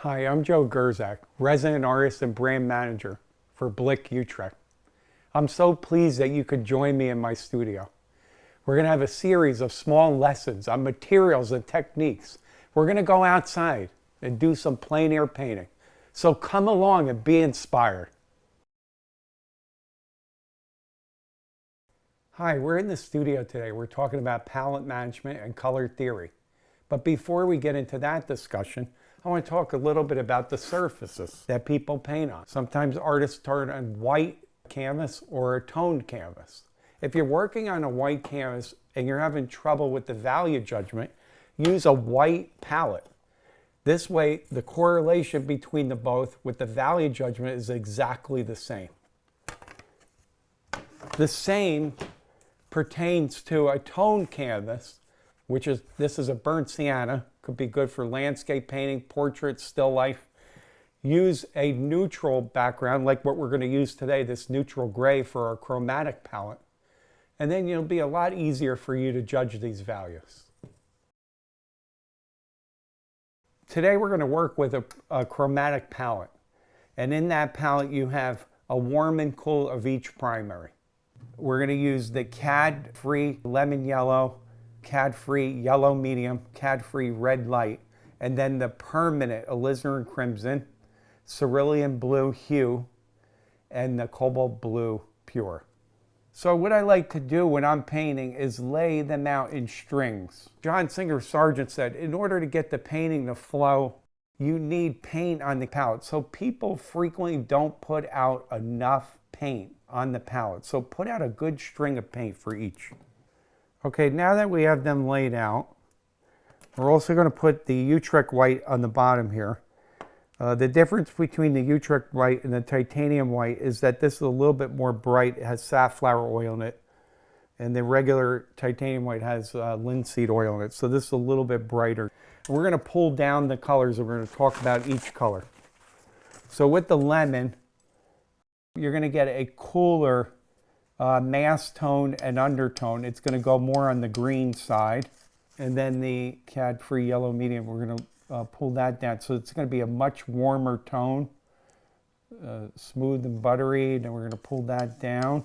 Hi, I'm Gyurcsak, resident artist and brand manager for Blick, Utrecht. I'm so pleased that you could join me in my studio. We're going to have a series of small lessons on materials and techniques. We're going to go outside and do some plein air painting. So come along and be inspired. Hi, we're in the studio today. We're talking about palette management and color theory. But before we get into that discussion, I want to talk a little bit about the surfaces that people paint on. Sometimes artists start on white canvas or a toned canvas. If you're working on a white canvas and you're having trouble with the value judgment, use a white palette. This way, the correlation between the both with the value judgment is exactly the same. The same pertains to a toned canvas, which is, this is a burnt sienna, could be good for landscape painting, portraits, still life. Use a neutral background like what we're going to use today, this neutral gray for our chromatic palette. And then it'll be a lot easier for you to judge these values. Today we're going to work with a chromatic palette. And in that palette you have a warm and cool of each primary. We're going to use the CAD-free lemon yellow, CAD-free yellow medium, CAD-free red light, and then the permanent alizarin crimson, cerulean blue hue, and the cobalt blue pure. So what I like to do when I'm painting is lay them out in strings. John Singer Sargent said, in order to get the painting to flow, you need paint on the palette. So people frequently don't put out enough paint on the palette. So put out a good string of paint for each. Okay, now that we have them laid out, we're also going to put the Utrecht white on the bottom here. The difference between the Utrecht white and the titanium white is that this is a little bit more bright. It has safflower oil in it. And the regular titanium white has linseed oil in it. So this is a little bit brighter. We're going to pull down the colors and we're going to talk about each color. So with the lemon, you're going to get a cooler mass tone and undertone. It's going to go more on the green side. And then the CAD-free yellow medium, we're going to pull that down. So it's going to be a much warmer tone, smooth and buttery. And we're going to pull that down.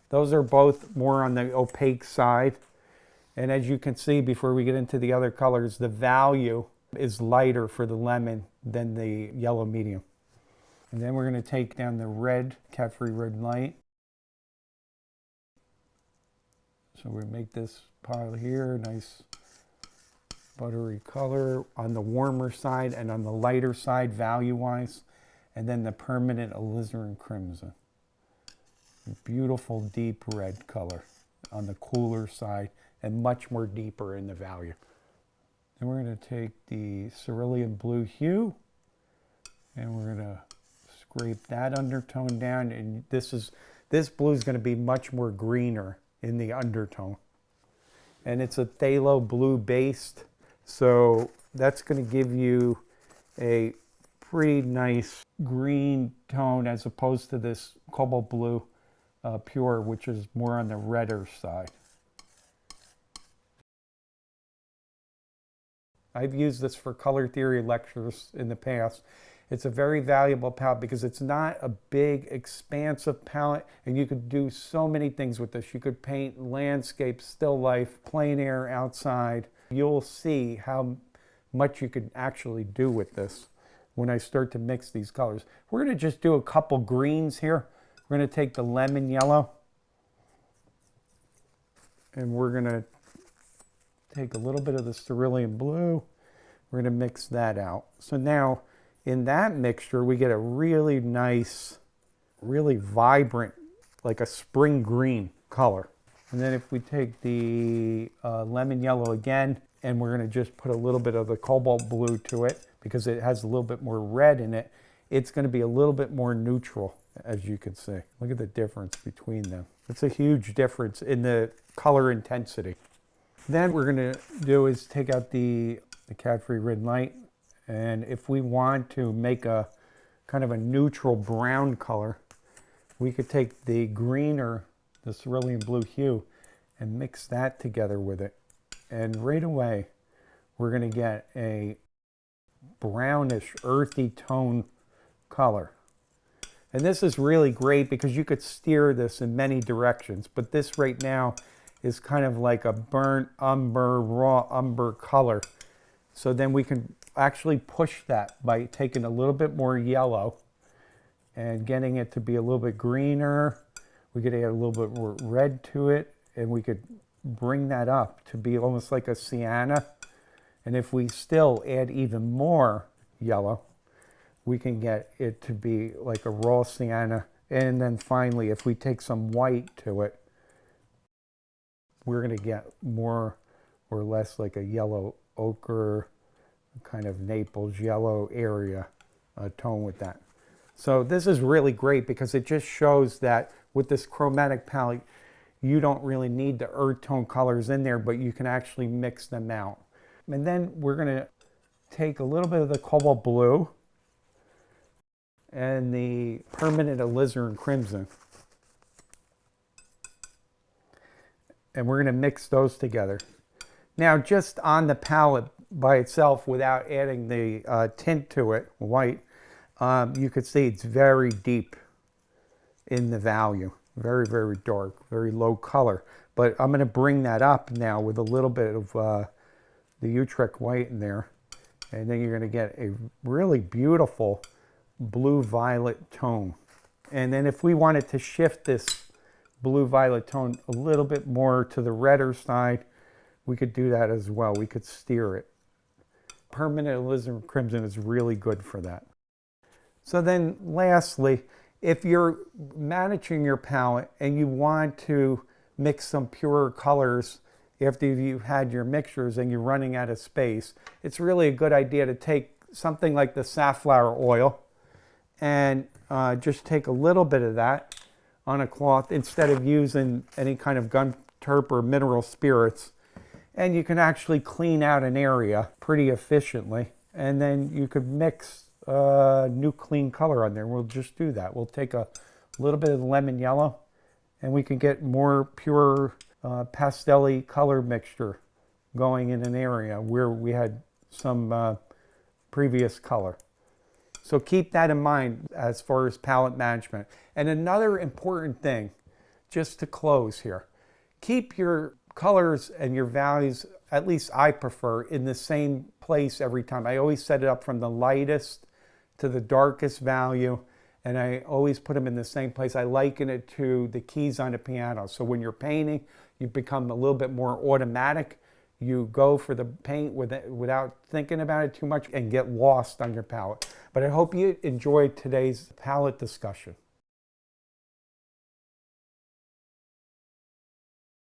Those are both more on the opaque side. And as you can see, before we get into the other colors, the value is lighter for the lemon than the yellow medium. And then we're going to take down the red, CAD-free red light. So we make this pile here, nice buttery color on the warmer side and on the lighter side value-wise. And then the permanent alizarin crimson. Beautiful deep red color on the cooler side and much more deeper in the value. Then we're going to take the cerulean blue hue and we're going to scrape that undertone down. And this blue is going to be much more greener in the undertone. And it's a phthalo blue based, so that's going to give you a pretty nice green tone as opposed to this cobalt blue pure, which is more on the redder side. I've used this for color theory lectures in the past. It's a very valuable palette because it's not a big, expansive palette, and you could do so many things with this. You could paint landscape, still life, plein air, outside. You'll see how much you could actually do with this when I start to mix these colors. We're going to just do a couple greens here. We're going to take the lemon yellow, and we're going to take a little bit of the cerulean blue. We're going to mix that out. So now, in that mixture, we get a really nice, really vibrant, like a spring green color. And then if we take the lemon yellow again, and we're going to just put a little bit of the cobalt blue to it, because it has a little bit more red in it, it's going to be a little bit more neutral, as you can see. Look at the difference between them. It's a huge difference in the color intensity. Then what we're going to do is take out the CAD-free red light. And if we want to make a kind of a neutral brown color, we could take the greener, the cerulean blue hue, and mix that together with it. And right away, we're going to get a brownish, earthy tone color. And this is really great because you could steer this in many directions, but this right now is kind of like a burnt umber, raw umber color. So then we can actually push that by taking a little bit more yellow and getting it to be a little bit greener. We could add a little bit more red to it, and we could bring that up to be almost like a sienna. And if we still add even more yellow, we can get it to be like a raw sienna. And then finally, if we take some white to it, we're going to get more or less like a yellow ochre, kind of Naples yellow area tone with that. So this is really great because it just shows that with this chromatic palette, you don't really need the earth tone colors in there, but you can actually mix them out. And then we're going to take a little bit of the cobalt blue and the permanent alizarin crimson. And we're going to mix those together. Now, just on the palette by itself, without adding the tint to it, white, you could see it's very deep in the value. Very, very dark, very low color. But I'm going to bring that up now with a little bit of the Utrecht white in there. And then you're going to get a really beautiful blue-violet tone. And then if we wanted to shift this blue-violet tone a little bit more to the redder side, we could do that as well. We could steer it. Permanent alizarin crimson is really good for that. So then lastly, if you're managing your palette and you want to mix some purer colors after you've had your mixtures and you're running out of space, it's really a good idea to take something like the safflower oil and just take a little bit of that on a cloth instead of using any kind of gun turp or mineral spirits. And you can actually clean out an area pretty efficiently. And then you could mix new clean color on there. We'll just do that. We'll take a little bit of lemon yellow and we can get more pure pastel-y color mixture going in an area where we had some previous color. So keep that in mind as far as palette management. And another important thing, just to close here, keep your colors and your values, at least I prefer, in the same place every time. I always set it up from the lightest to the darkest value, and I always put them in the same place. I liken it to the keys on a piano. So when you're painting, you become a little bit more automatic. You go for the paint without thinking about it too much and get lost on your palette. But I hope you enjoyed today's palette discussion.